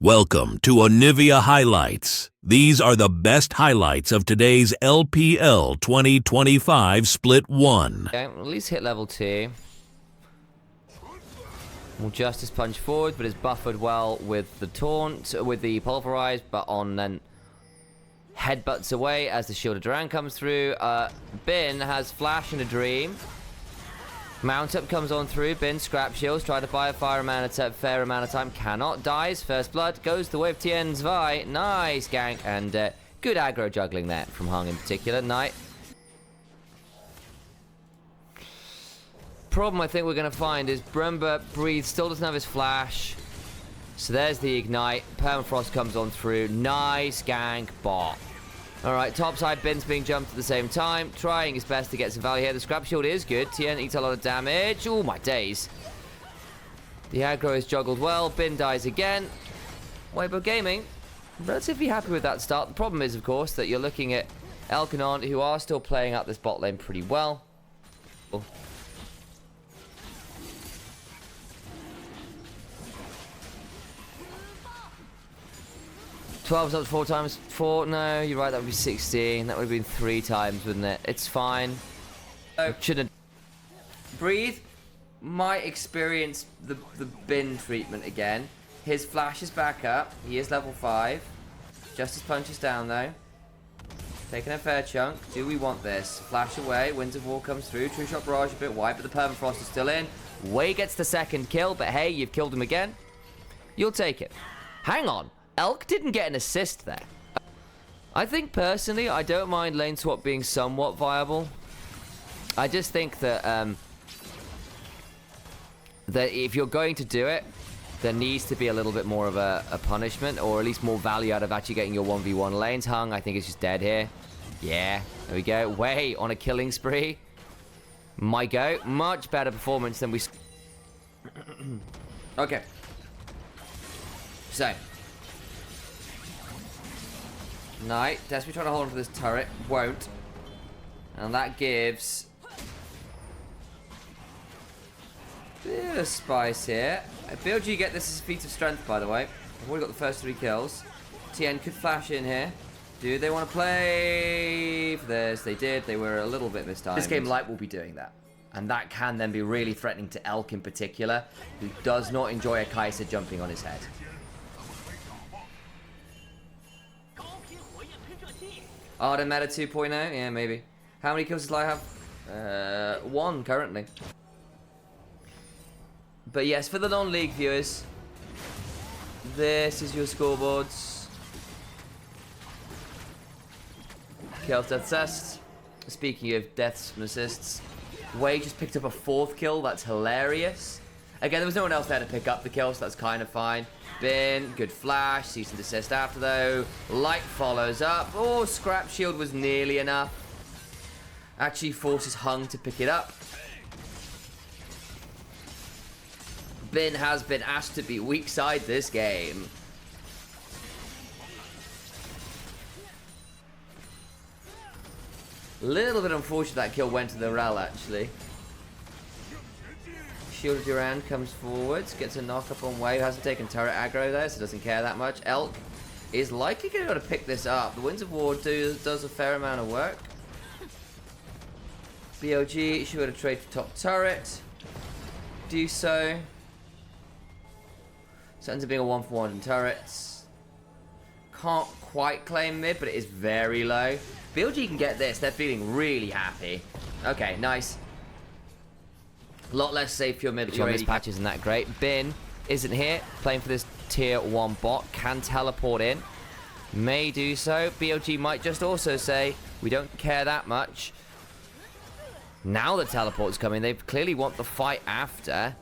Welcome to Onivia Highlights. These are the best highlights of today's LPL 2025 Split 1. Okay, at least hit level 2. Will Justice punch forward, but is buffered well with the taunt, with the pulverize, but on then headbutts away as the Shield of Duran comes through. Bin has Flash and a Dream. Mount up comes on through. Bin scrap shields, try to buy a fair amount of time. Cannot, dies. First blood goes the way of Tien Zwei. Nice gank and good aggro juggling there from Hung in particular. Knight. Problem I think we're going to find is Brumba Breathe still doesn't have his flash. So there's the ignite. Permafrost comes on through. Nice gank bot. Alright, topside Bin's being jumped at the same time. Trying his best to get some value here. The scrap shield is good. Tien eats a lot of damage. Oh my days. The aggro is juggled well. Bin dies again. Weibo Gaming, relatively happy with that start. The problem is, of course, that you're looking at Elkanon, who are still playing out this bot lane pretty well. 12 up 4 times 4. No, you're right. That would be 16. That would have been 3 times, wouldn't it? It's fine. Shouldn't breathe. Might experience the bin treatment again. His flash is back up. He is level 5. Justice punches down though. Taking a fair chunk. Do we want this? Flash away. Winds of War comes through. True Shot Barrage a bit wide, but the Permafrost is still in. Wei gets the second kill, but hey, you've killed him again. You'll take it. Hang on. Elk didn't get an assist there. I think personally, I don't mind lane swap being somewhat viable. I just think that that if you're going to do it, there needs to be a little bit more of a punishment, or at least more value out of actually getting your 1v1 lanes. Hung, I think, is just dead here. Yeah, there we go. Wei on a killing spree. My go. Much better performance than we... Okay. So... Knight, desperately trying to hold on to this turret, won't. And that gives a bit of spice here. BLG get this as a feat of strength, by the way. I've already got the first 3 kills. Tien could flash in here. Do they want to play for this? They did. They were a little bit mistimed. This game, Light will be doing that. And that can then be really threatening to Elk in particular, who does not enjoy a Kai'Sa jumping on his head. Arden Meta 2.0? Yeah, maybe. How many kills does Light have? 1 currently. But yes, for the non-league viewers, this is your scoreboards. Kills, deaths, assists. Speaking of deaths and assists, Wei just picked up a 4th kill. That's hilarious. Again, there was no one else there to pick up the kill, so that's kind of fine. Bin, good flash, cease and desist after though. Light follows up. Oh, scrap shield was nearly enough. Actually forces Hung to pick it up. Bin has been asked to be weak side this game. Little bit unfortunate that kill went to the Rel actually. Shield of Duran comes forwards, gets a knock up on Wei, who hasn't taken turret aggro there, so doesn't care that much. Elk is likely going to be able to pick this up. The Winds of War does a fair amount of work. BLG should be able to trade for top turret. Do so. So it ends up being a 1-for-1 in turrets. Can't quite claim mid, but it is very low. BLG can get this. They're feeling really happy. Okay, nice. A lot less safe pure mid. Your patch isn't that great. Bin isn't here. Playing for this tier 1 bot. Can teleport in. May do so. BLG might just also say, we don't care that much. Now the teleport's coming. They clearly want the fight after.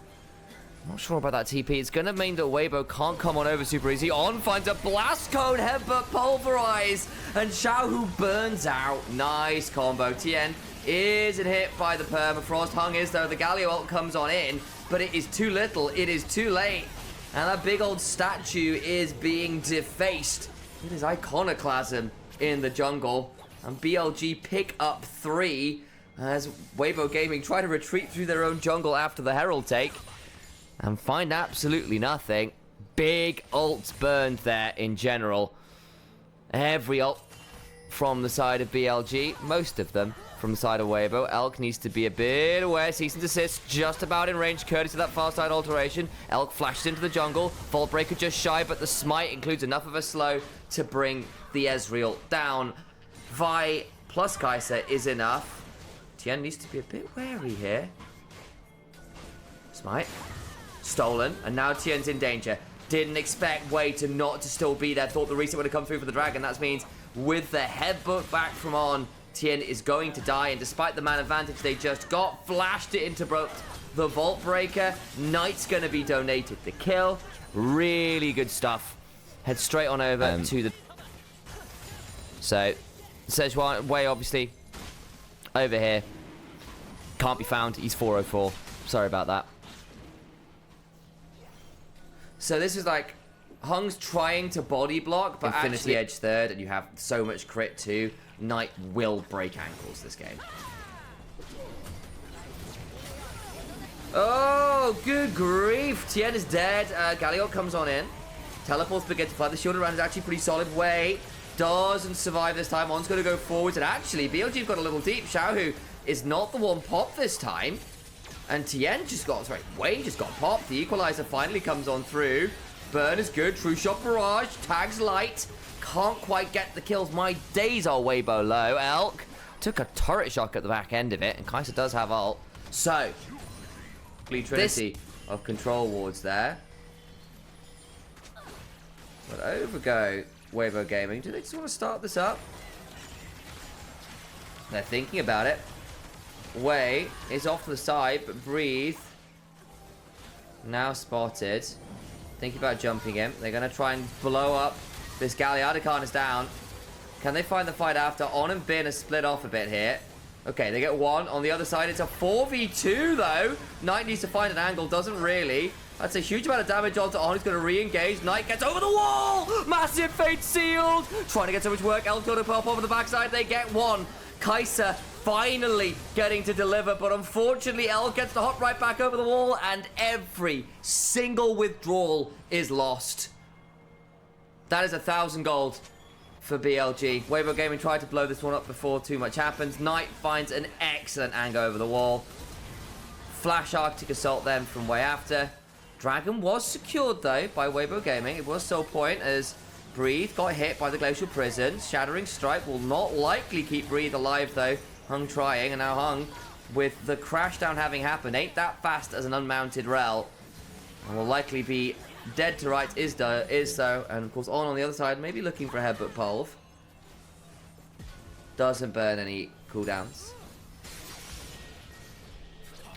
Not sure about that TP. It's going to mean that Weibo can't come on over super easy. On finds a blast cone, headbutt, pulverize, and Xiaohu burns out. Nice combo. Tien isn't hit by the Permafrost. Hung is though. The Galio ult comes on in, but it is too little. It is too late. And that big old statue is being defaced. It is iconoclasm in the jungle. And BLG pick up 3 as Weibo Gaming try to retreat through their own jungle after the Herald take. And find absolutely nothing. Big ults burned there in general. Every ult from the side of BLG, most of them from the side of Weibo. Elk needs to be a bit aware. Cease and desist, just about in range, courtesy of that far side alteration. Elk flashes into the jungle. Vault Breaker just shy, but the smite includes enough of a slow to bring the Ezreal down. Vi plus Kai'Sa is enough. Tien needs to be a bit wary here. Smite. Stolen, and now Tien's in danger. Didn't expect Wei to not to still be there. Thought the reset would have come through for the dragon. That means with the headbutt back from On, Tien is going to die, and despite the man advantage they just got, flashed it into the Vault Breaker. Knight's going to be donated the kill. Really good stuff. Head straight on over to the... So, Sejuani, Wei obviously over here. Can't be found. He's 404. Sorry about that. So this is like... Hung's trying to body block, but Infinity Edge third, and you have so much crit too. Knight will break ankles this game. Oh, good grief. Tien is dead. Galliot comes on in. Teleports begin to fly. The shield around is actually pretty solid. Wei doesn't survive this time. On's going to go forwards, and actually, BLG's got a little deep. Xiaohu is not the one popped this time. And Tien just got, sorry, Wei just got popped. The equalizer finally comes on through. Burn is good. True shot barrage. Tags light. Can't quite get the kills. My days are Weibo low. Elk took a turret shock at the back end of it, and Kai'Sa does have ult. So, Trinity of control wards there. But over go Weibo Gaming. Do they just want to start this up? They're thinking about it. Wei is off to the side, but Breathe now spotted. Thinking about jumping him. They're going to try and blow up this Galliot. Khan is down. Can they find the fight after? On and Bin are split off a bit here. Okay, they get one. On the other side, it's a 4v2, though. Knight needs to find an angle. Doesn't really. That's a huge amount of damage onto On. He's going to re-engage. Knight gets over the wall. Massive fate sealed. Trying to get so much work. Elk going to pop over the backside. They get one. Kai'Sa finally getting to deliver, but unfortunately Elk gets the hop right back over the wall, and every single withdrawal is lost. That is 1,000 gold for BLG. Weibo Gaming tried to blow this one up before too much happens. Knight finds an excellent angle over the wall. Flash Arctic Assault then from way after. Dragon was secured though by Weibo Gaming. It was Soul Point as Breathe got hit by the Glacial Prison. Shattering Strike will not likely keep Breathe alive though. Hung trying, and now Hung, with the crash down having happened, ain't that fast as an unmounted Rel. And will likely be dead to rights, is so. And of course on the other side, maybe looking for a headbutt Pulv. Doesn't burn any cooldowns.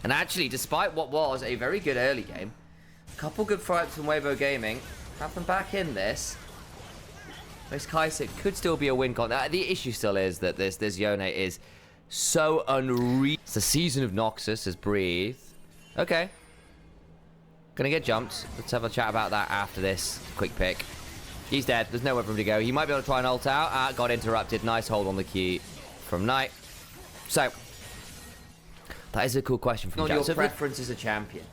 And actually, despite what was a very good early game, a couple good fights from Weibo Gaming, have them back in this. This Kai'Sa could still be a win con. The issue still is that this Yone is so unreal. It's the season of Noxus as Breathe. Okay. Gonna get jumped. Let's have a chat about that after this. Quick pick. He's dead. There's nowhere for him to go. He might be able to try and ult out. Got interrupted. Nice hold on the key from Knight. So, that is a cool question from Jack. Your preference as a champion.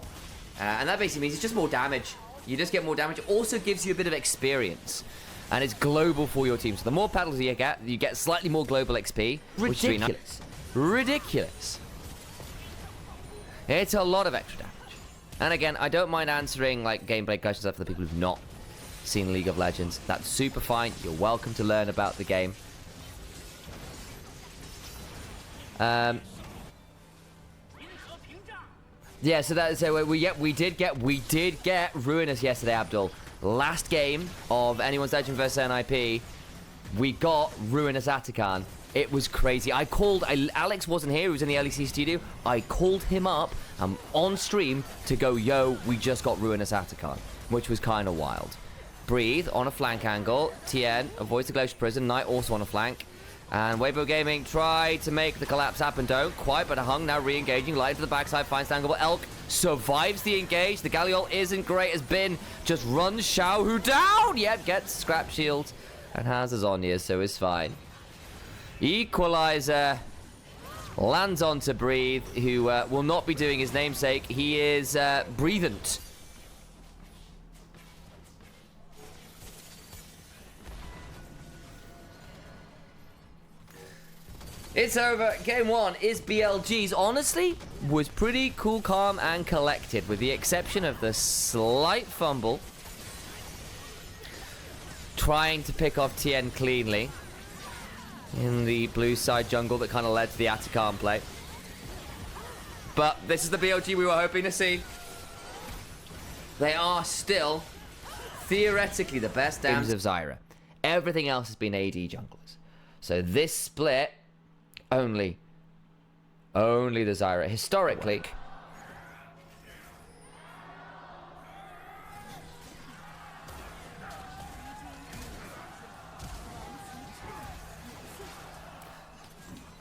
And that basically means it's just more damage. You just get more damage. It also gives you a bit of experience. And it's global for your team. So the more paddles you get slightly more global XP. Ridiculous. Ridiculous. It's a lot of extra damage. And again, I don't mind answering like gameplay questions for the people who've not seen League of Legends. That's super fine. You're welcome to learn about the game. Yeah, so we did get Ruinous yesterday, Abdul. Last game of anyone's Legend vs NIP, we got Ruinous Atakan. It was crazy. Alex wasn't here, he was in the LEC studio. I called him up on stream to go, yo, we just got Ruinous Atakan, which was kind of wild. Breathe on a flank angle. Tien avoids the Glacial Prison. Knight also on a flank. And Weibo Gaming tried to make the collapse happen. Don't quite, but Hung now re-engaging. Light to the backside, finds Tangable. Elk survives the engage. The Galliot isn't great as Bin just runs Xiaohu down. Yep, gets Scrap Shield and has his Onivia, so it's fine. Equalizer lands onto Breathe, who will not be doing his namesake. He is Breathant. It's over. Game 1 is BLG's. Honestly, was pretty cool, calm, and collected, with the exception of the slight fumble. Trying to pick off Tien cleanly in the blue side jungle that kind of led to the Atacama play. But this is the BLG we were hoping to see. They are still theoretically the best teams of Zyra. Everything else has been AD junglers. So this split, only the Zyra. Historically,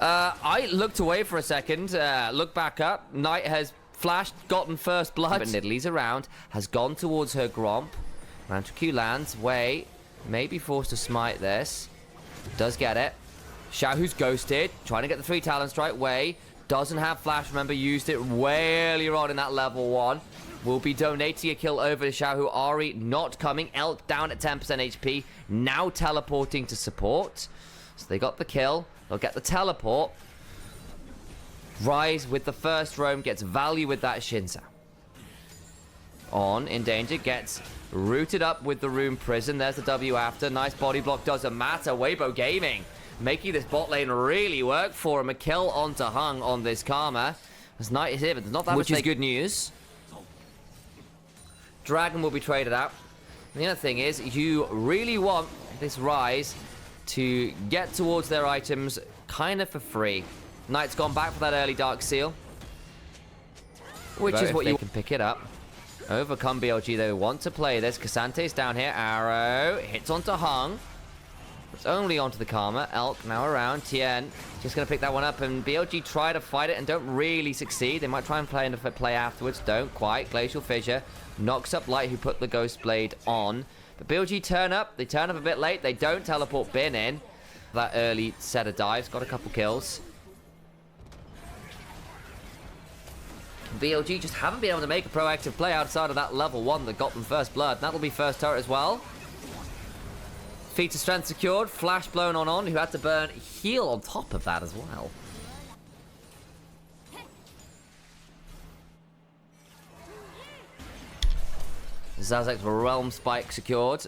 I looked away for a second, looked back up. Knight has flashed, gotten first blood. But Nidalee's around, has gone towards her Gromp. Mantra Q lands. Wei may be forced to smite this. Does get it. Xiaohu's ghosted, trying to get the 3 Talon Strike. Wei doesn't have flash, remember, used it way earlier on in that level 1. Will be donating a kill over to Xiaohu. Ari not coming. Elk down at 10% HP. Now teleporting to support. So they got the kill. They'll get the teleport. Rise with the first roam, gets value with that Shinza. On, in danger, gets rooted up with the Rune Prison. There's the W after. Nice body block, doesn't matter. Weibo Gaming making this bot lane really work for him. A kill onto Hung on this Karma. As Knight is here, but there's not that much. Which is good news. Dragon will be traded out. The other thing is, you really want this Rise to get towards their items kind of for free. Knight's gone back for that early Dark Seal, which is what you can pick it up. Overcome BLG, they want to play this. Cassante's down here. Arrow hits onto Hung. It's only onto the Karma. Elk now around. Tien just going to pick that one up, and BLG try to fight it and don't really succeed. They might try and play afterwards. Don't quite. Glacial Fissure knocks up Light, who put the Ghost Blade on. But BLG turn up. They turn up a bit late. They don't teleport Bin in. That early set of dives. Got a couple kills. BLG just haven't been able to make a proactive play outside of that level 1 that got them first blood. And that'll be first turret as well. Feat of Strength secured. Flash blown on, who had to burn heal on top of that as well. Zazek's Realm Spike secured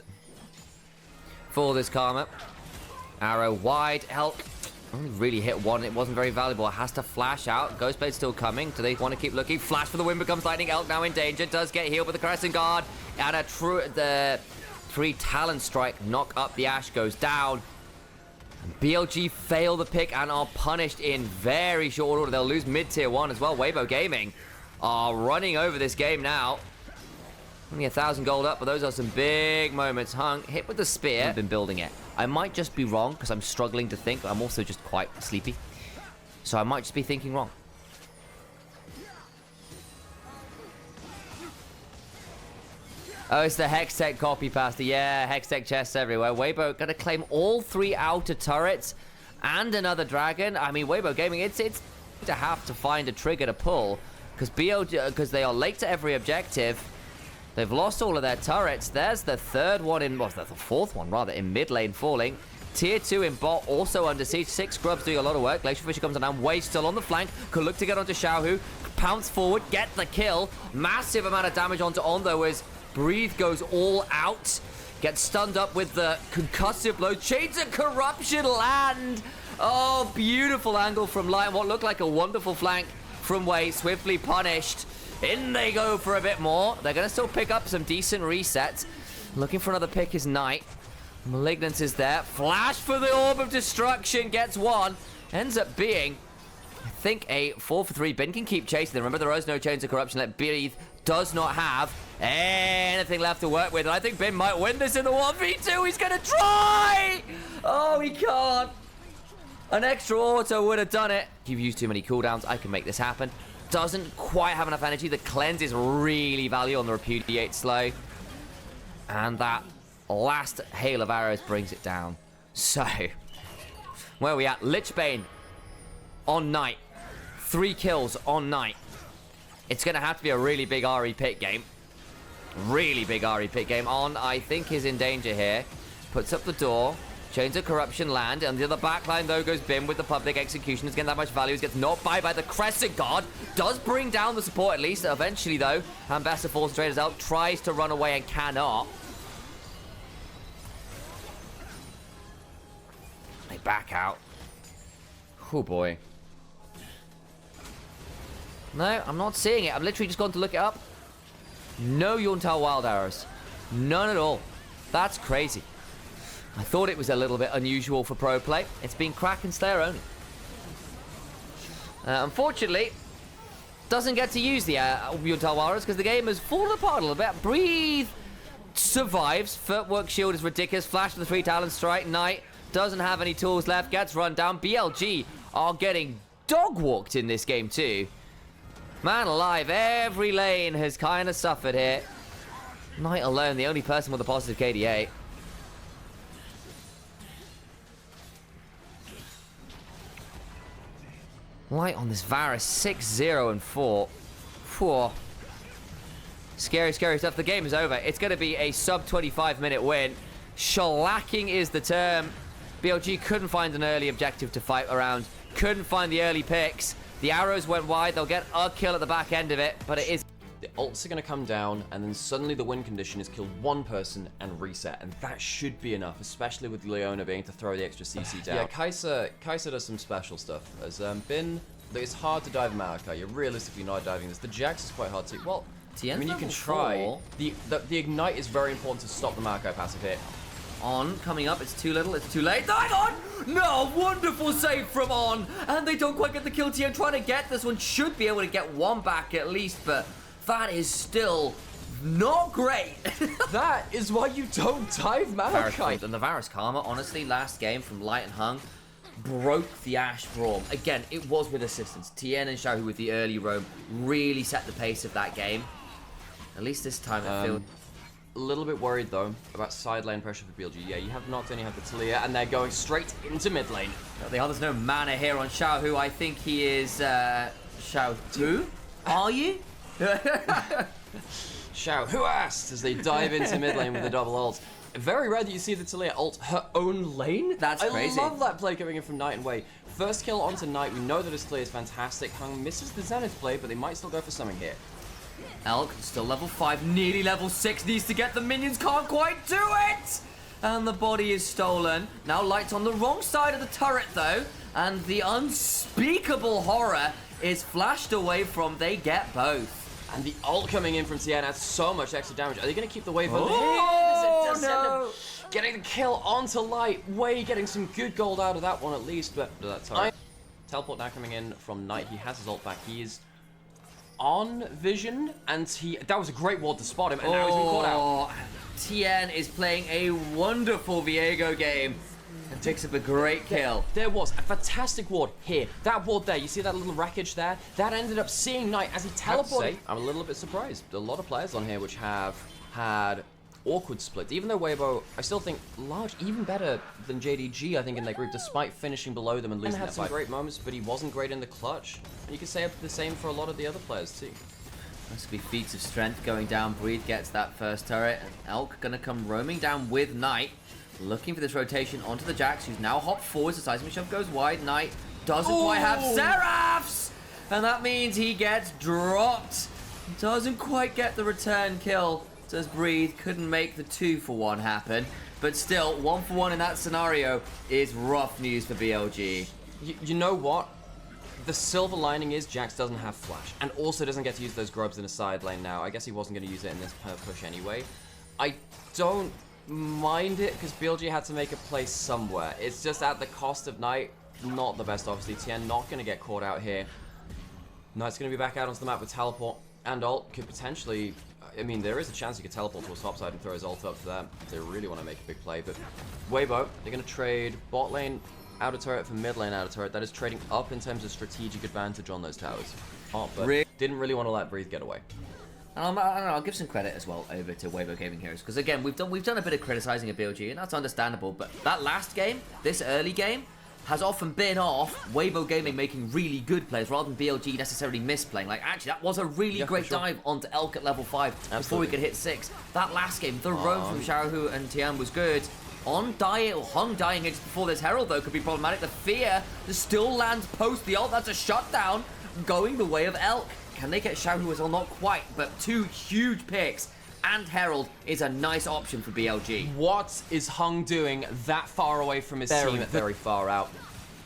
for this Karma. Arrow wide. Elk only really hit one. It wasn't very valuable. It has to flash out. Ghostblade still coming. Do they want to keep looking? Flash for the win becomes lightning. Elk now in danger. Does get healed with the Crescent Guard. And the 3 Talon Strike knock up the Ashe goes down. And BLG fail the pick and are punished in very short order. They'll lose mid-tier 1 as well. Weibo Gaming are running over this game now. Only 1,000 gold up, but those are some big moments. Hung, hit with the spear. I've been building it. I might just be wrong, because I'm struggling to think. I'm also just quite sleepy. So I might just be thinking wrong. Oh, it's the Hextech copy pasta. Yeah, Hextech chests everywhere. Weibo going to claim all 3 outer turrets and another dragon. I mean, Weibo Gaming, it's to have to find a trigger to pull, because they are late to every objective. They've lost all of their turrets. There's the 3rd one in, well, the 4th one rather, in mid lane falling. Tier 2 in bot, also under siege. 6 Scrubs doing a lot of work. Glacial Fissure comes on. Wei still on the flank. Could look to get onto Xiaohu. Pounce forward, get the kill. Massive amount of damage onto On, though, as Breathe goes all out. Gets stunned up with the concussive blow. Chains of Corruption land. Oh, beautiful angle from Lion. What looked like a wonderful flank from Wei. Swiftly punished. In they go for a bit more. They're going to still pick up some decent resets. Looking for another pick is Knight. Malignance is there. Flash for the Orb of Destruction. Gets one. Ends up being, I think, a 4 for 3. Bin can keep chasing them. Remember, there is no Chains of Corruption. Let Breathe does not have anything left to work with. And I think Bin might win this in the 1v2. He's going to try. Oh, he can't. An extra auto would have done it. You've used too many cooldowns. I can make this happen. Doesn't quite have enough energy. The cleanse is really valuable on the Repudiate slow. And that last hail of arrows brings it down. So, where are we at? Lichbane on Knight. 3 kills on Knight. It's going to have to be a really big RE pick game. Really big RE pick game. On, I think, is in danger here. Puts up the door. Chains of Corruption land. And the other backline, though, goes Bim with the public execution. He's getting that much value. He gets knocked by the Crescent Guard. Does bring down the support, at least. Eventually, though, Ambassador falls straight as out. Tries to run away and cannot. They back out. Oh, boy. No, I'm not seeing it. I've literally just gone to look it up. No Yuntal Wild Arrows. None at all. That's crazy. I thought it was a little bit unusual for pro play. It's been Kraken Slayer only. Unfortunately, doesn't get to use the Yuntal Wild Arrows because the game has fallen apart a little bit. Breathe survives. Footwork shield is ridiculous. Flash to the 3 talent strike. Knight doesn't have any tools left. Gets run down. BLG are getting dog walked in this game too. Man alive, every lane has kind of suffered here. Knight alone, the only person with a positive KDA. Light on this Varus, 6-0 and 4. Whew. Scary, scary stuff. The game is over. It's going to be a sub 25-minute win. Shellacking is the term. BLG couldn't find an early objective to fight around. Couldn't find the early picks. The arrows went wide. They'll get a kill at the back end of it, but it is... The ults are going to come down, and then suddenly the win condition is kill one person and reset, and that should be enough, especially with Leona being able to throw the extra CC down. Yeah, Kai'Sa does some special stuff. As it's hard to dive Maokai. You're realistically not diving this. The Jax is quite hard to... Well, I mean, you can try. The Ignite is very important to stop the Maokai passive hit. On, coming up, it's too little, it's too late. Hang on! No, wonderful save from On! And they don't quite get the kill. Tien trying to get this one, should be able to get one back at least, but that is still not great. That is why you don't dive Maokai. And the Varus Karma, honestly, last game from Light and Hung, broke the Ashe Brawl. Again, it was with assistance. Tien and Xiaohu with the early roam really set the pace of that game. At least this time it feels... A little bit worried, though, about side lane pressure for BLG. Yeah, you have not only have the Talia, and they're going straight into mid lane. There's no mana here on Xiaohu. I think he is, Xiaohu? Are you? Xiao, who asked? As they dive into mid lane with the double ult. Very rare that you see the Talia ult her own lane. That's crazy. I love that play coming in from Knight and Wei. First kill onto Knight. We know that his play is fantastic. Hung misses the Zenith play, but they might still go for something here. Elk, still level 5, nearly level 6, needs to get the minions, can't quite do it! And the body is stolen. Now Light's on the wrong side of the turret, though, and the unspeakable horror is flashed away from they get both. And the ult coming in from Tien adds so much extra damage. Are they going to keep the wave? Oh, no! Getting the kill onto Light. Wei getting some good gold out of that one at least, but teleport now coming in from Knight. He has his ult back. He is on vision, and that was a great ward to spot him, and now he's been caught out. Tien is playing a wonderful Viego game and picks up a great kill. There was a fantastic ward here. That ward there, you see that little wreckage there? That ended up seeing Knight as he teleported. I'm a little bit surprised. A lot of players on here which have had awkward splits. Even though Weibo, I still think large, even better than JDG, I think, in their group, despite finishing below them and losing that fight. He had some great moments, but he wasn't great in the clutch. And you can say the same for a lot of the other players too. Must be feats of strength going down. Breed gets that first turret, and Elk gonna come roaming down with Knight, looking for this rotation onto the Jax, who's now hopped forwards. The seismic shove goes wide. Knight doesn't quite have Seraphs, and that means he gets dropped. Doesn't quite get the return kill. Does Breathe, couldn't make the 2-for-1 happen, but still 1-for-1 in that scenario is rough news for BLG. You know what? The silver lining is Jax doesn't have flash, and also doesn't get to use those grubs in a side lane now. I guess he wasn't going to use it in this push anyway. I don't mind it because BLG had to make a play somewhere. It's just at the cost of Knight. Not the best, obviously. Tien not going to get caught out here. Knight's going to be back out onto the map with teleport, and ult could potentially... I mean, there is a chance he could teleport to a top side and throw his ult up for that if they really want to make a big play. But Weibo, they're going to trade bot lane outer turret for mid lane outer turret. That is trading up in terms of strategic advantage on those towers. Oh, but didn't really want to let Breathe get away. I don't know, I'll give some credit as well over to Weibo Gaming Heroes, because again, we've done a bit of criticizing of BLG, and that's understandable, but that last game, this early game, has often been off Weibo Gaming making really good plays rather than BLG necessarily misplaying. Like, actually, that was a really great dive onto Elk at level 5 before we could hit 6. That last game, the roam from Xiaohu and Tian was good, On dying, or Hung dying just before this Herald, though, could be problematic. The Fear still lands post the ult. That's a shutdown going the way of Elk. Can they get Xiaohu as well? Not quite, but 2 huge picks. And Herald is a nice option for BLG. What is Hung doing that far away from his team? Very far out.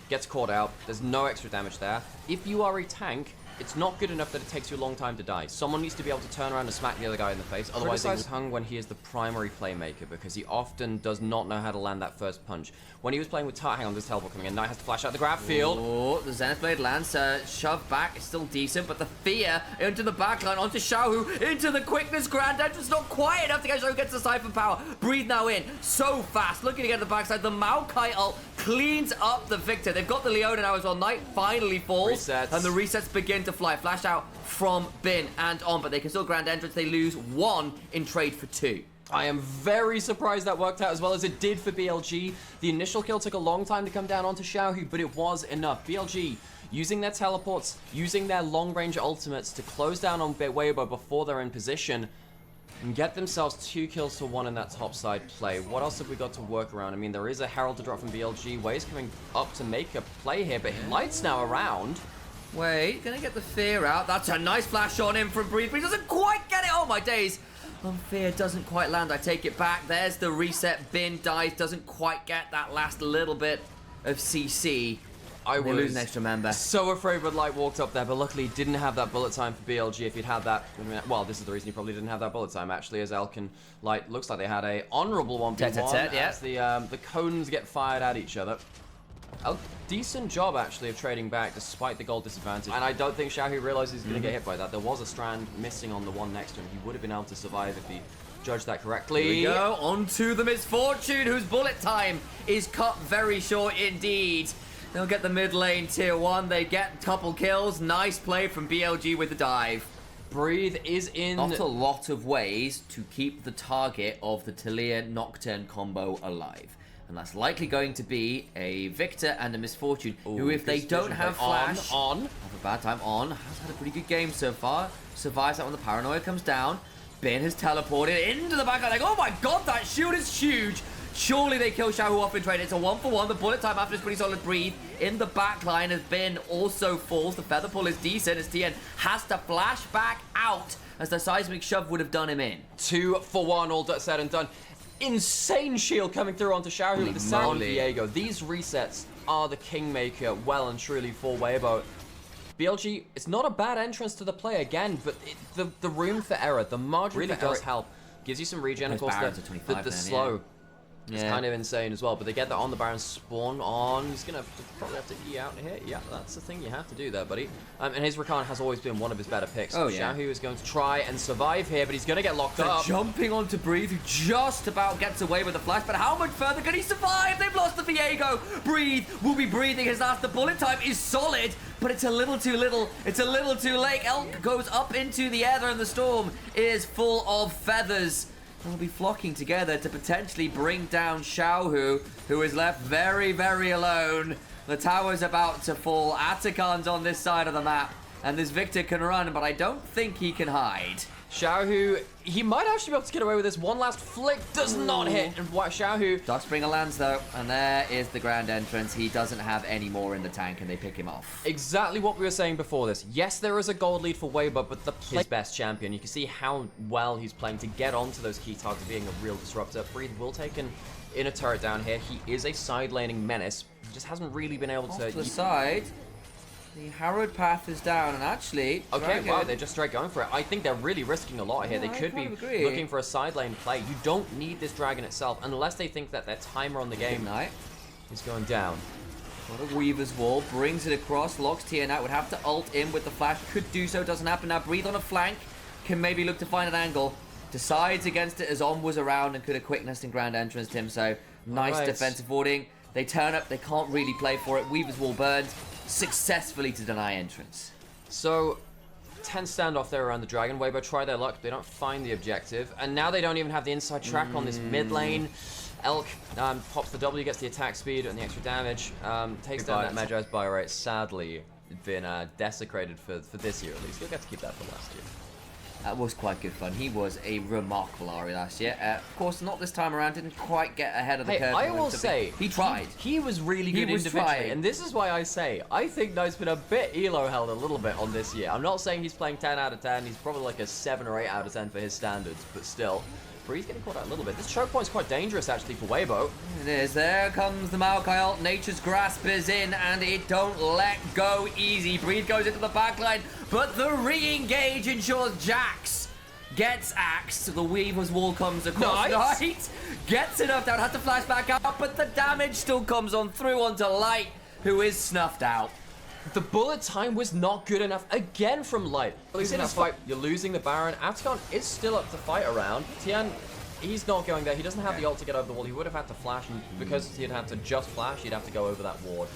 Gets caught out. There's no extra damage there. If you are a tank, it's not good enough that it takes you a long time to die. Someone needs to be able to turn around and smack the other guy in the face. Otherwise, they Hung when he is the primary playmaker, because he often does not know how to land that first punch. When he was playing with Tart, hang on, there's teleport coming in. Knight has to flash out the grab field. Oh, the Zenith Blade lands, shoved back, it's still decent, but the Fear into the backline, onto Xiaohu, into the quickness, Grand Entrance, not quite enough to get Xiaohu, gets the Siphon Power. Breathe now in, so fast, looking to get the backside, the Maokai ult cleans up the Victor. They've got the Leona now as well. Knight finally falls, resets. And the resets begin to fly. Flash out from Bin and on, but they can still Grand Entrance. They lose 1 in trade for 2. I am very surprised that worked out as well as it did for BLG. The initial kill took a long time to come down onto Xiaohu, but it was enough. BLG using their teleports, using their long-range ultimates to close down on Weibo before they're in position and get themselves 2 kills to 1 in that top side play. What else have we got to work around? I mean, there is a Herald to drop from BLG. Wei's coming up to make a play here, but Light's now around. Wait, gonna get the Fear out. That's a nice flash on him from Breathe, but he doesn't quite get it. Oh my days. Fear doesn't quite land. I take it back. There's the reset. Bin dies. Doesn't quite get that last little bit of CC. I They lose an extra member. So afraid when Light walked up there, but luckily he didn't have that bullet time for BLG. If he'd had that, well, this is the reason he probably didn't have that bullet time, actually, as Elk and Light looks like they had a honorable 1v1 Tete-a-tete, yeah. as the cones get fired at each other. A decent job, actually, of trading back despite the gold disadvantage. And I don't think Xiaohu realizes he's going to get hit by that. There was a strand missing on the one next to him. He would have been able to survive if he judged that correctly. Here we go, on to the Misfortune, whose bullet time is cut very short indeed. They'll get the mid lane tier 1. They get a couple kills. Nice play from BLG with the dive. Breathe is in. Not a lot of ways to keep the target of the Talia Nocturne combo alive. And that's likely going to be a Victor and a Misfortune, who, if they don't have flash, on, have a bad time. On has had a pretty good game so far. Survives that when the Paranoia comes down. Bin has teleported into the back. Like, oh my god, that shield is huge. Surely they kill Xiaohu off in trade. It's a 1-for-1. The bullet time after is pretty solid. Breathe in the back line has been also falls. The feather pull is decent as TN has to flash back out as the seismic shove would have done him in. 2-for-1, all said and done. Insane shield coming through onto Xiaohu with the San Diego. These resets are the kingmaker well and truly for Weibo. BLG, it's not a bad entrance to the play again, but the room for error, the margin really does help. Gives you some regen, of course, the slow. It's kind of insane as well, but they get that on the Baron, spawn on. He's going to probably have to E out here. Yeah, that's the thing you have to do there, buddy. And his Rakan has always been one of his better picks. Oh, yeah. Xiaohu is going to try and survive here, but he's going to get locked up. Jumping onto Breathe, who just about gets away with the flash, but how much further can he survive? They've lost the Viego. Breathe will be breathing his last. The bullet time is solid, but it's a little too little. It's a little too late. Elk goes up into the air, and the storm is full of feathers. They'll be flocking together to potentially bring down Xiaohu, who is left very, very alone. The tower's about to fall. Atakan's on this side of the map, and this Victor can run, but I don't think he can hide. Xiaohu, he might actually be able to get away with this. One last flick does not hit. And Xiaohu. Darkspringer lands though, and there is the Grand Entrance. He doesn't have any more in the tank, and they pick him off. Exactly what we were saying before this. Yes, there is a gold lead for Weibo, but his best champion. You can see how well he's playing to get onto those key targets, being a real disruptor. Breathe will take an inner turret down here. He is a side laning menace. He just hasn't really been able to. Off to the side. The Harrowed path is down, and actually... Okay, wow, they're just straight going for it. I think they're really risking a lot here. They could be looking for a side lane play. You don't need this dragon itself, unless they think that their timer on the game is going down. Got a Weaver's Wall, brings it across, locks TN out, would have to ult in with the flash, could do so, doesn't happen now. Breathe on a flank, can maybe look to find an angle. Decides against it as On was around and could have quickness and Grand Entrance him, so nice defensive warding. They turn up, they can't really play for it. Weaver's Wall burned. Successfully to deny entrance. So, tense standoff there around the dragon. Weibo try their luck, they don't find the objective. And now they don't even have the inside track on this mid lane. Elk pops the W, gets the attack speed and the extra damage. Takes down that Magi's buy rate. Sadly, been desecrated for this year at least. You'll get to keep that for last year. That was quite good fun. He was a remarkable Ari last year. Of course, not this time around. Didn't quite get ahead of the curve. I will say, he tried. He was really good individually, and this is why I say, I think Knight's been a bit elo held a little bit on this year. I'm not saying he's playing 10 out of 10. He's probably like a 7 or 8 out of 10 for his standards, but still. Bree's getting caught out a little bit. This choke point's quite dangerous, actually, for Weibo. It is. There comes the Maokai ult. Nature's Grasp is in, and it don't let go easy. Breathe goes into the backline, but the re-engage ensures Jax gets axed. The Weaver's wall comes across. Knight gets enough down, has to flash back out, but the damage still comes on through onto Light, who is snuffed out. The bullet time was not good enough again from Light. Losing that fight, you're losing the Baron. Apticon is still up to fight around. Tian, he's not going there. He doesn't have the ult to get over the wall. He would have had to flash, and because he'd had to just flash, he'd have to go over that ward.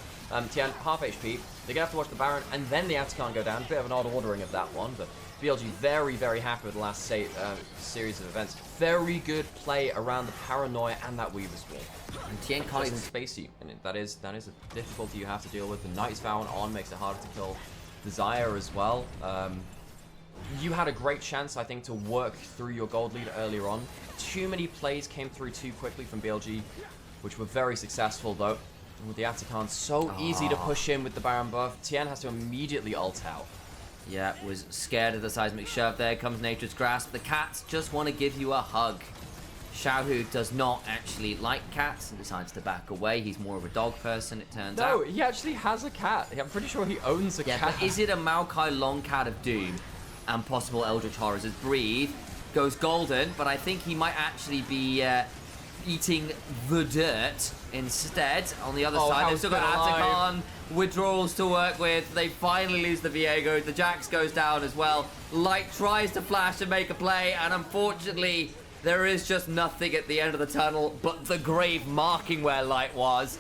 Tian, half HP. They're going to have to watch the Baron, and then the Apticon go down. A bit of an odd ordering of that one, but BLG very, very happy with the last series of events. Very good play around the Paranoia and that Weaver's wall. And Tien can't even space you, and that is a difficulty you have to deal with. The Knight's Vow on makes it harder to kill the Xayah as well. You had a great chance, I think, to work through your gold lead earlier on. Too many plays came through too quickly from BLG, which were very successful though. And with the Atacon so easy to push in with the Baron buff, Tien has to immediately ult out. Yeah, was scared of the seismic shove. There comes Nature's Grasp. The cats just want to give you a hug. Xiaohu does not actually like cats and decides to back away. He's more of a dog person, it turns out. No, he actually has a cat. I'm pretty sure he owns a cat. But is it a Maokai Long Cat of Doom and possible Eldritch Horrors as Breathe goes golden, but I think he might actually be eating the dirt instead. On the other side, they've still got Atacon, withdrawals to work with. They finally lose the Viego. The Jax goes down as well. Light tries to flash and make a play, and unfortunately, there is just nothing at the end of the tunnel but the grave marking where Light was.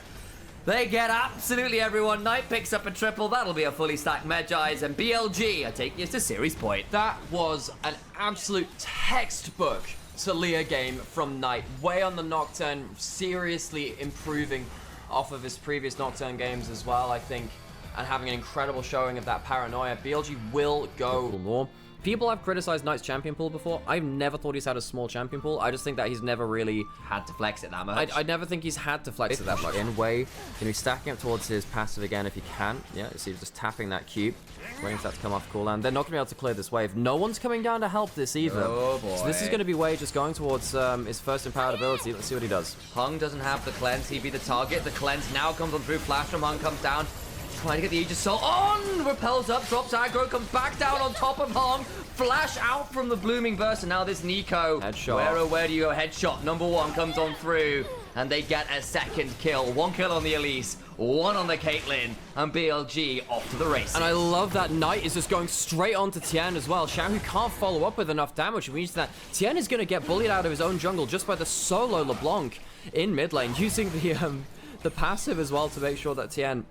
They get absolutely everyone. Knight picks up a triple. That'll be a fully stacked Medjai's, and BLG are taking us to series point. That was an absolute textbook Talia game from Knight. Way on the Nocturne, seriously improving off of his previous Nocturne games as well, I think, and having an incredible showing of that Paranoia. BLG will go more. People have criticized Knight's champion pool before. I've never thought he's had a small champion pool. I just think that he's never really had to flex it that much. I never think he's had to flex it that much. In way, he's stacking up towards his passive again if he can. Yeah, you see, he's just tapping that cube, waiting for that to come off cooldown. They're not going to be able to clear this wave. No one's coming down to help this either. Oh boy. So this is going to be Wei just going towards his first empowered ability. Let's see what he does. Hung doesn't have the cleanse. He'd be the target. The cleanse now comes on through. Flash from Hung comes down. Trying to get the Aegis Soul on! Repels up, drops aggro, comes back down on top of Hong. Flash out from the Blooming Burst, and now this Nico. Headshot. Where do you go? Headshot. Number one comes on through, and they get a second kill. One kill on the Elise, one on the Caitlyn, and BLG off to the race. And I love that Knight is just going straight onto Tian as well. Xiaohu can't follow up with enough damage, which means that Tian is going to get bullied out of his own jungle just by the solo LeBlanc in mid lane, using the passive as well to make sure that Tian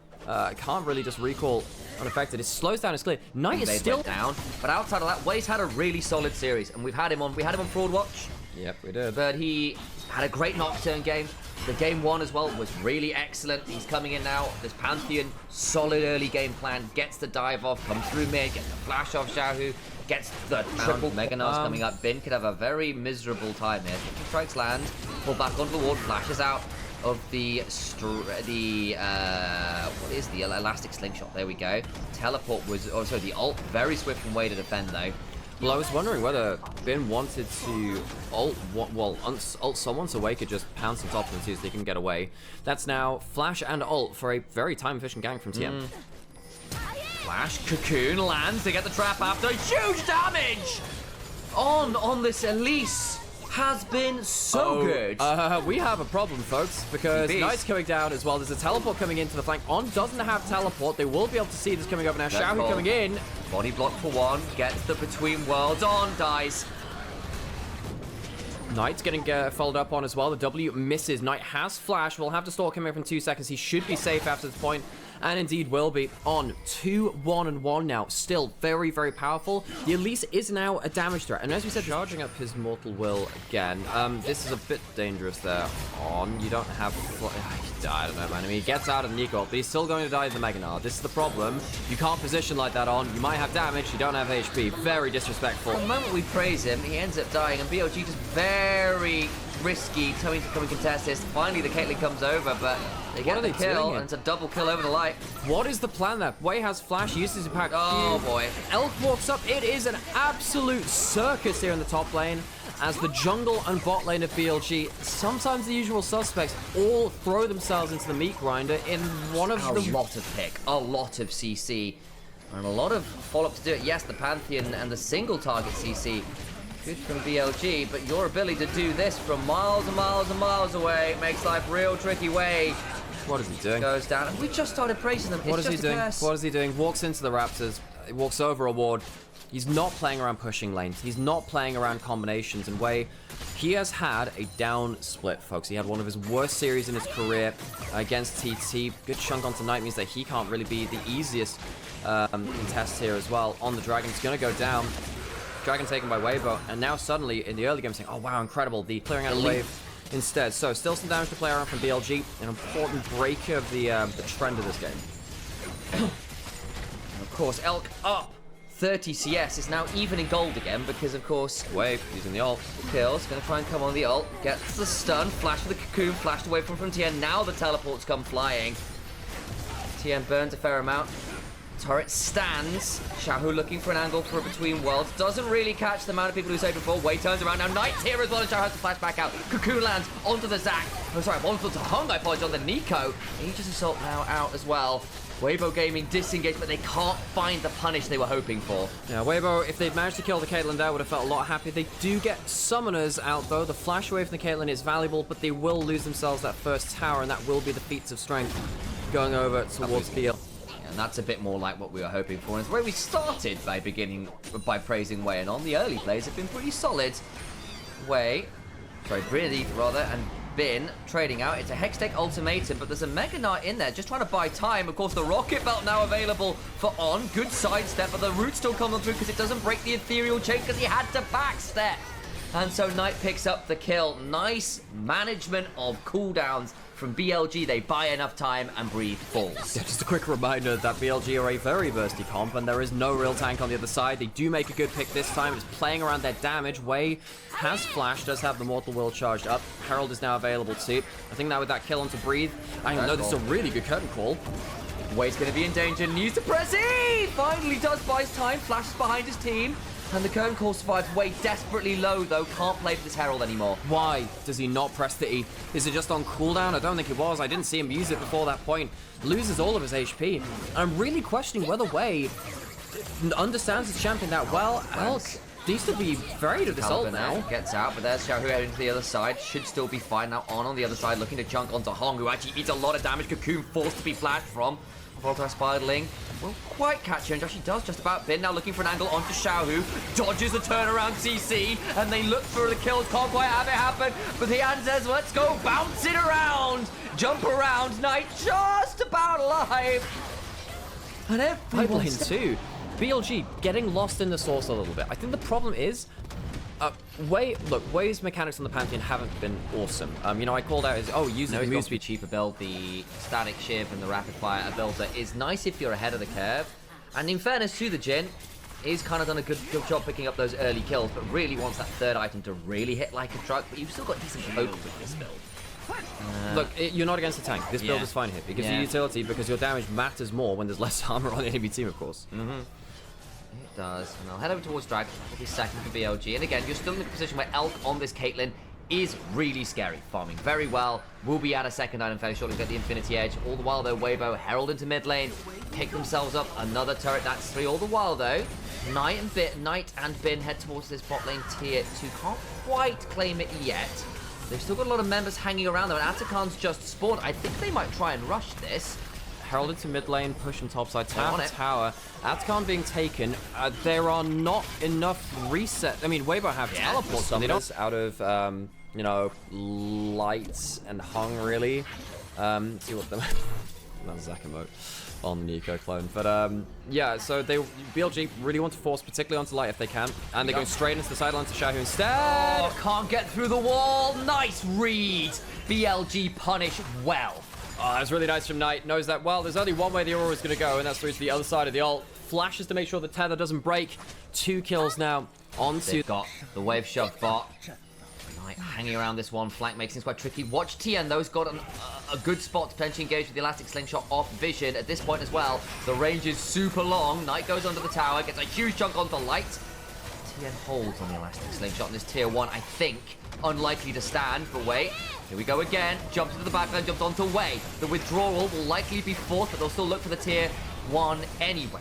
can't really just recall unaffected. It slows down his clear. Knight is still down, but outside of that, Wei's had a really solid series, and we had him on Fraud Watch. Yep, we did. But he had a great Nocturne game. The game one as well was really excellent. He's coming in now. This Pantheon, solid early game plan, gets the dive off, comes through mid, gets the flash off Xiaohu, gets the triple Mega Nars coming up. Bin could have a very miserable time here. 50 strikes land, pull back onto the ward, flashes out of the what is the elastic slingshot? There we go. Teleport was also the ult, very swift and way to defend though. Well, I was wondering whether Bin wanted to ult someone so Wei could just pounce on top of them so they can get away. That's now flash and ult for a very time-efficient gank from TM. Flash, Cocoon lands to get the trap after. Huge damage on this Elise. Has been so good. We have a problem, folks, because Knight's coming down as well. There's a teleport coming into the flank. On doesn't have teleport. They will be able to see this coming over now. Xiaohu coming in. Body block for one. Gets the Between Worlds on. Dies. Knight's getting followed up on as well. The W misses. Knight has flash. We'll have to stalk him in 2 seconds. He should be safe after this point. and indeed will be. On 2-1-1 now, still very, very powerful. The Elise is now a damage threat, and as we said, charging up his Mortal Will again. This is a bit dangerous there. On, you don't have... He died, I don't know, man. I mean, he gets out of Nico, but he's still going to die in the Mega Gnar. This is the problem. You can't position like that on. You might have damage, you don't have HP. Very disrespectful. The moment we praise him, he ends up dying, and BLG just very risky trying to come and contest this. Finally, the Caitlyn comes over, but they get the kill, and it's a double kill over the light. What is the plan there? Wei has flash, he uses his impact. Oh boy. Elk walks up. It is an absolute circus here in the top lane as the jungle and bot lane of BLG, sometimes the usual suspects, all throw themselves into the meat grinder in one of the... A lot of pick, a lot of CC, and a lot of follow-up to do it. Yes, the Pantheon and the single target CC. Good from BLG, but your ability to do this from miles and miles and miles away makes life real tricky. Way. What is he doing? Goes down, and we just started praising them. What is he doing? What is he doing? Walks into the Raptors, he walks over a ward. He's not playing around pushing lanes. He's not playing around combinations. And Wei, he has had a down split, folks. He had one of his worst series in his career against TT. Good chunk onto Knight means that he can't really be the easiest contest here as well. On the Dragon, he's going to go down. Dragon taken by Weibo, and now suddenly in the early game saying, oh wow, incredible, the clearing out the wave instead. So still some damage to play around from BLG, an important breaker of the trend of this game. Of course, Elk up 30 CS is now even in gold again because of course Wave using the ult. Kills, gonna try and come on the ult, gets the stun, flash for the cocoon, flashed away from Tien. Now the teleports come flying. Tien burns a fair amount. Turret stands. Xiaohu looking for an angle for a between worlds. Doesn't really catch the amount of people who saved before. Wei turns around. Now Knight's here as well, and Xiaohu has to flash back out. Cocoon lands onto the Zac. Oh, sorry, onto the Hung, I apologize, on the Nico. Aegis Assault now out as well. Weibo Gaming disengaged, but they can't find the punish they were hoping for. Yeah, Weibo, if they'd managed to kill the Caitlyn there, would have felt a lot happier. They do get summoners out, though. The flash away from the Caitlyn is valuable, but they will lose themselves that first tower, and that will be the feats of strength going over towards BL. And that's a bit more like what we were hoping for. And it's where we started by praising Wei, and on the early plays have been pretty solid. Brady rather, and Bin trading out. It's a Hextech ultimatum, but there's a Mega Gnar in there just trying to buy time. Of course, the Rocket Belt now available for On. Good sidestep, but the root still coming through because it doesn't break the ethereal chain because he had to backstep. And so Knight picks up the kill. Nice management of cooldowns from BLG. They buy enough time and breathe falls. Yeah, just a quick reminder that BLG are a very bursty comp, and there is no real tank on the other side. They do make a good pick this time. It's playing around their damage. Wei has flash, does have the Mortal Will charged up. Herald is now available too. I think now with that kill onto Breathe, I know this is a really good curtain call. Wei's going to be in danger. Needs to press E! Finally does, buys time. Flashes behind his team. And the curtain call survives. Wei desperately low, though. Can't play for this Herald anymore. Why does he not press the E? Is it just on cooldown? I don't think it was. I didn't see him use it before that point. Loses all of his HP. I'm really questioning whether Wei understands his champion that well. Elk needs to be afraid of this ult now. Gets out, but there's Xiaohu heading to the other side. Should still be fine. Now on the other side, looking to chunk onto Hong, who actually eats a lot of damage. Cocoon forced to be flashed from. Volta Spiderling won't quite catch her, and actually does just about. Bin now looking for an angle onto Xiaohu, dodges the turnaround CC, and they look for the kills. Can't quite have it happen, but the hand says, let's go, bounce it around, jump around. Knight just about alive. And everyone's too. BLG getting lost in the source a little bit. I think the problem is, Wei's mechanics on the Pantheon haven't been awesome. You know, I called out his, using the move speed cheaper build, the static shiv and the rapid fire ability is nice if you're ahead of the curve. And in fairness to the Jhin, he's kind of done a good job picking up those early kills, but really wants that third item to really hit like a truck. But you've still got decent poke with this build. Look, you're not against the tank. This build is fine here. It gives you utility because your damage matters more when there's less armor on the enemy team, of course. It does. And I'll head over towards Dragon. That'll be second for BLG. And again, you're still in a position where Elk on this Caitlyn is really scary. Farming very well. Will be at a second item fairly shortly. Get the Infinity Edge. All the while, though, Weibo Herald into mid lane. Pick themselves up another turret. That's 3. All the while, though, Knight and Bin head towards this bot lane tier 2. Can't quite claim it yet. They've still got a lot of members hanging around, though. And Atakan's just spawned. I think they might try and rush this. Herald into mid lane, pushing topside tower. Atakan being taken. There are not enough reset. I mean, Weibo have teleports. They don't out of you know, lights and Hung really. See what the That's Zac emote on the Nico clone. But yeah, so BLG really want to force particularly onto Light if they can. And they're going straight into the sideline to Shahu instead. Oh, can't get through the wall. Nice read. BLG punish well. Oh, that's really nice from Knight. Knows that, well, there's only one way the Aurora is going to go, and that's through to the other side of the ult. Flashes to make sure the tether doesn't break. 2 kills now onto... They've got the wave shove bot. Knight hanging around this one. Flank makes things quite tricky. Watch Tien, though, has got a good spot to potentially engage with the elastic slingshot off vision at this point as well. The range is super long. Knight goes under the tower, gets a huge chunk onto Light. Tien holds on the elastic slingshot in this tier 1, I think. Unlikely to stand, but wait. Here we go again. Jumps into the backline, jumps onto Wei. The withdrawal will likely be forced, but they'll still look for the tier 1 anyway.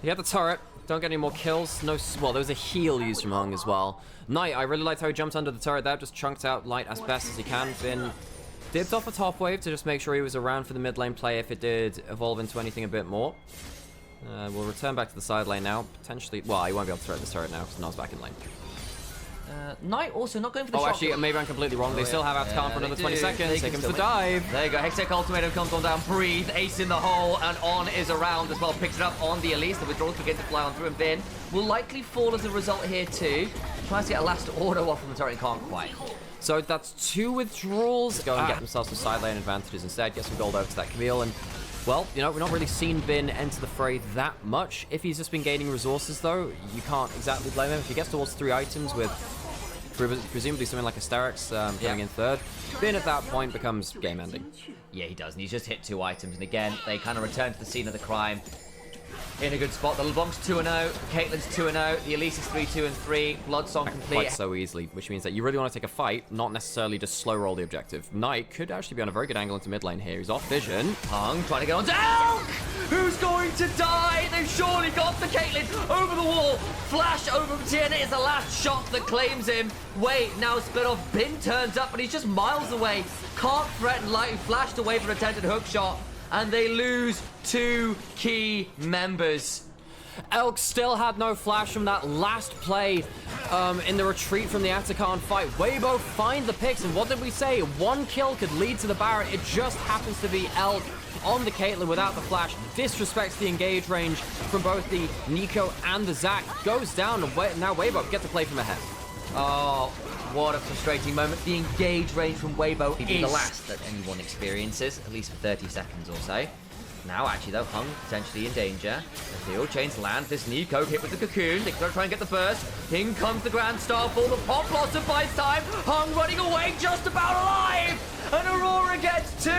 You have the turret. Don't get any more kills. No, well, there was a heal used from Hung as well. Knight, I really liked how he jumped under the turret there. Just chunked out Light as best as he can. Been dipped off a top wave to just make sure he was around for the mid lane play if it did evolve into anything a bit more. We'll return back to the side lane now. Potentially, well, he won't be able to throw this turret now because Nod's back in lane. Knight also not going for the shot. Oh, actually, maybe I'm completely wrong. They still have out to count for another 20 seconds. Here comes the dive. There you go. Hextech ultimatum comes on down. Breathe. Ace in the hole. And On is around as well. Picks it up on the Elise. The withdrawals begin to fly on through. And Bin will likely fall as a result here too. Tries to get a last auto off from the turret. Can't quite. So that's 2 withdrawals. Go and get themselves some side lane advantages instead. Get some gold over to that Camille. And, well, you know, we've not really seen Bin enter the fray that much. If he's just been gaining resources, though, you can't exactly blame him. If he gets towards 3 items with... presumably something like a Sterix coming in third. Bin at that point becomes game ending. Yeah, he does, and he's just hit 2 items, and again, they kind of return to the scene of the crime. In a good spot. The LeBlanc's 2-0, Caitlyn's 2-0, the Elise is 3-2-3, Bloodsong complete. Quite so easily, which means that you really want to take a fight, not necessarily just slow roll the objective. Knight could actually be on a very good angle into mid lane here. He's off vision. Hung trying to get on to Elk! Who's going to die? They've surely got the Caitlyn over the wall. Flash over from Tien is the last shot that claims him. Wait, now split off. Bin turns up, but he's just miles away. Can't threaten Light, who flashed away for an attempted hook shot. And they lose 2 key members. Elk still had no flash from that last play in the retreat from the Atakan fight. Weibo find the picks, and what did we say? 1 kill could lead to the Baron. It just happens to be Elk on the Caitlyn without the flash. Disrespects the engage range from both the Nico and the Zac. Goes down, and now Weibo gets to play from ahead. Oh, what a frustrating moment. The engage range from Weibo is the last that anyone experiences, at least for 30 seconds or so. Now, actually, though, Hung potentially in danger. As the old chains land, this Nico hit with the cocoon. They're going to try and get the burst. In comes the Grand Starfall. The pop blossom buys time. Hung running away, just about alive. And Aurora gets 2.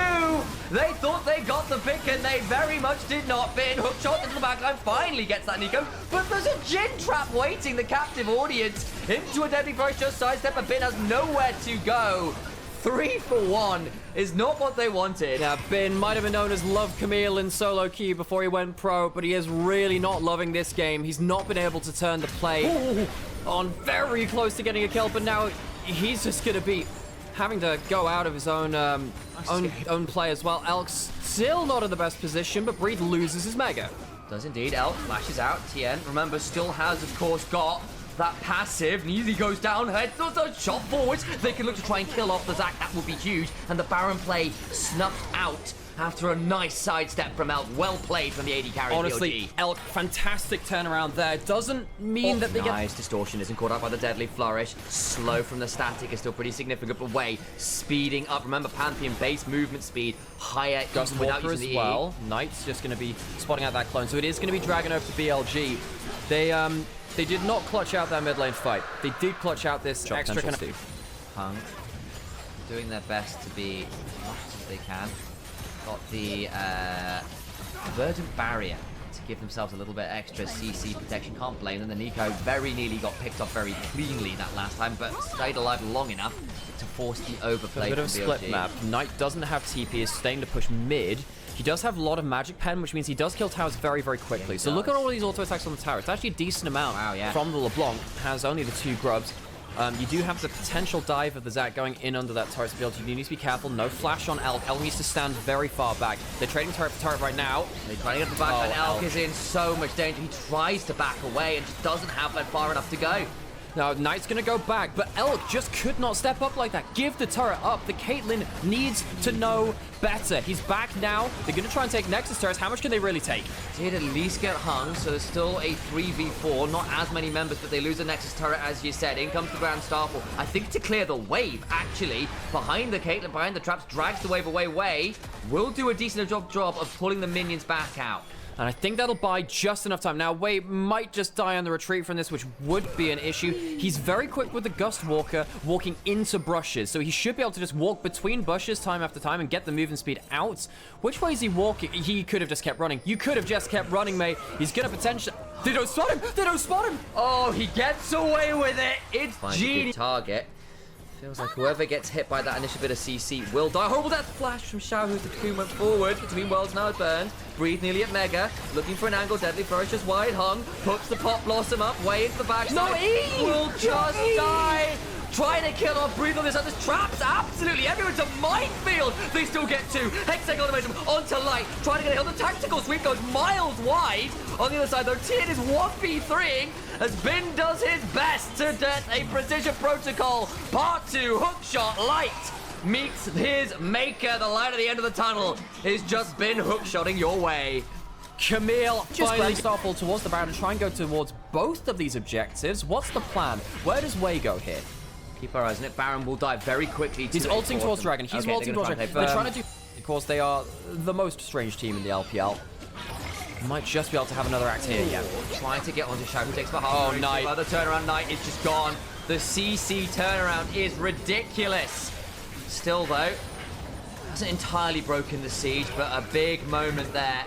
They thought they got the pick, and they very much did not. Bin hookshot into the backline, finally gets that Nico. But there's a Jin trap waiting the captive audience. Into a deadly first, just sidestep, and Bin has nowhere to go. 3 for 1 is not what they wanted. Yeah, Bin might have been known as Love Camille in solo queue before he went pro, but he is really not loving this game. He's not been able to turn the play on very close to getting a kill, but now he's just going to be having to go out of his own own play as well. Elk's still not in the best position, but Breathe loses his Mega. Does indeed. Elk flashes out. Tien, remember, still has, of course, got that passive. Nearly goes down. Head does a shot forwards. They can look to try and kill off the Zac. That would be huge. And the Baron play snuffed out after a nice sidestep from Elk. Well played from the AD carry. Honestly, BLG. Elk, fantastic turnaround there. Doesn't mean that they get... Nice distortion. Isn't caught out by the deadly flourish. Slow from the static is still pretty significant, but Wei speeding up. Remember, Pantheon base movement speed higher Ghost even without Walker using as the well. Knight's just going to be spotting out that clone. So it is going to be dragging over to BLG. They did not clutch out that mid lane fight. They did clutch out this extra kind of... Hung doing their best to be as much as they can. Got the verdant barrier to give themselves a little bit extra CC protection. Can't blame them. The Nico very nearly got picked off very cleanly that last time, but stayed alive long enough to force the overplay. A bit of a split map. Knight doesn't have TP, is staying to push mid. He does have a lot of magic pen, which means he does kill towers very, very quickly. So look at all these auto attacks on the tower. It's actually a decent amount from the LeBlanc. Has only the 2 grubs. You do have the potential dive of the Zac going in under that turret build. You need to be careful. No flash on Elk. Elk needs to stand very far back. They're trading turret for turret right now. They're trying to get the back, and Elk is in so much danger. He tries to back away and just doesn't have that far enough to go. Now, Knight's gonna go back, but Elk just could not step up like that. Give the turret up. The Caitlyn needs to know better. He's back now. They're gonna try and take Nexus turrets. How much can they really take? Did at least get hung, so there's still a 3v4. Not as many members, but they lose a Nexus turret, as you said. In comes the Grand Starfall. I think to clear the wave, actually, behind the Caitlyn, behind the traps, drags the wave away. Way will do a decent job of pulling the minions back out. And I think that'll buy just enough time. Now, Wei might just die on the retreat from this, which would be an issue. He's very quick with the Gust Walker, walking into brushes. So he should be able to just walk between bushes time after time and get the movement speed out. Which way is he walking? He could have just kept running. You could have just kept running, mate. He's going to potentially... They don't spot him! They don't spot him! Oh, he gets away with it! It's Finds a genius. Target. Feels like whoever gets hit by that initial bit of CC will die. Horrible death flash from Xiaohu. The Cocoon went forward. Between worlds now burned. Breathe nearly at Mega. Looking for an angle. Deadly Ferocious wide hung. Puts the Pop Blossom up. Way into the backside. No, E! Will just die. Trying to kill off Breathe on this side. There's traps. Absolutely. Everyone's a minefield. They still get two. Hextech Ultimatum onto Light. Trying to get it on the tactical sweep. Goes miles wide. On the other side, though, Tien is 1v3ing as Bin does his best to death. A Precision Protocol. Part 2. Hookshot. Light meets his maker. The light at the end of the tunnel is just Bin hookshotting your way. Camille finally Starfall towards the Baron and try and go towards both of these objectives. What's the plan? Where does Wei go here? Keep our eyes on it. Baron will die very quickly. He's ulting towards Dragon. He's ulting towards Dragon. They're trying to do... Of course, they are the most strange team in the LPL. Might just be able to have another act here, yeah. Trying to get onto Shao, who takes the half. Oh, Knight. The turnaround Knight is just gone. The CC turnaround is ridiculous. Still, though, hasn't entirely broken the siege, but a big moment there.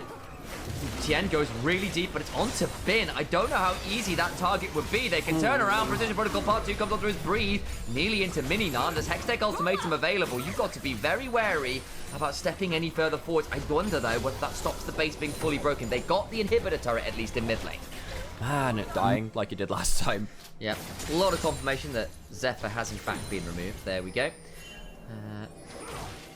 Tien goes really deep, but it's onto Bin. I don't know how easy that target would be. They can turn around. Precision Protocol Part 2 comes onto his Breathe. Nearly into Mini-Nan. There's Hextech Ultimatum available. You've got to be very wary about stepping any further forward. I wonder, though, whether that stops the base being fully broken. They got the inhibitor turret, at least in mid lane. Man, dying like he did last time. Yep. A lot of confirmation that Zephyr has, in fact, been removed. There we go.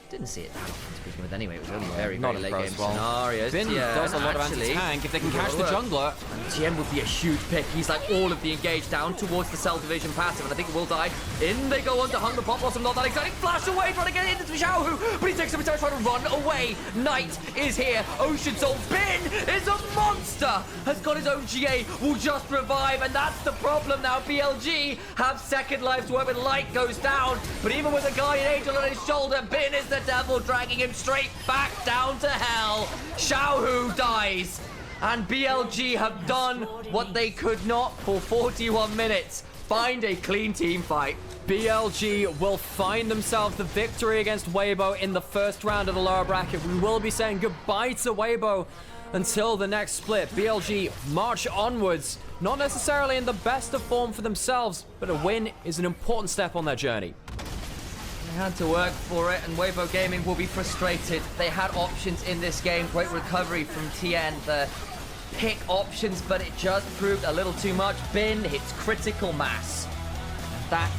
Didn't see it that often to begin with anyway. It was only very late game scenarios. Bin does a lot of anti-tank if they can catch the jungler. And Tien would be a huge pick. He's like all of the engage down towards the Cell Division passive, and I think it will die. In they go on to Hung the Pop Blossom. Not that exciting. Flash away, trying to get into Xiaohu, but he takes some time trying to run away. Knight is here. Ocean Soul. Bin is a monster. Has got his own GA. Will just revive, and that's the problem now. BLG have second life to when Light goes down, but even with a Guardian Angel on his shoulder, Bin is the devil, dragging him straight back down to hell. Xiaohu dies, and BLG have done what they could not for 41 minutes. Find a clean team fight. BLG will find themselves the victory against Weibo in the first round of the lower bracket. We will be saying goodbye to Weibo until the next split. BLG march onwards, not necessarily in the best of form for themselves, but a win is an important step on their journey. They had to work for it, and Weibo Gaming will be frustrated. They had options in this game. Great recovery from Tien, the pick options, but it just proved a little too much. Bin hits critical mass. That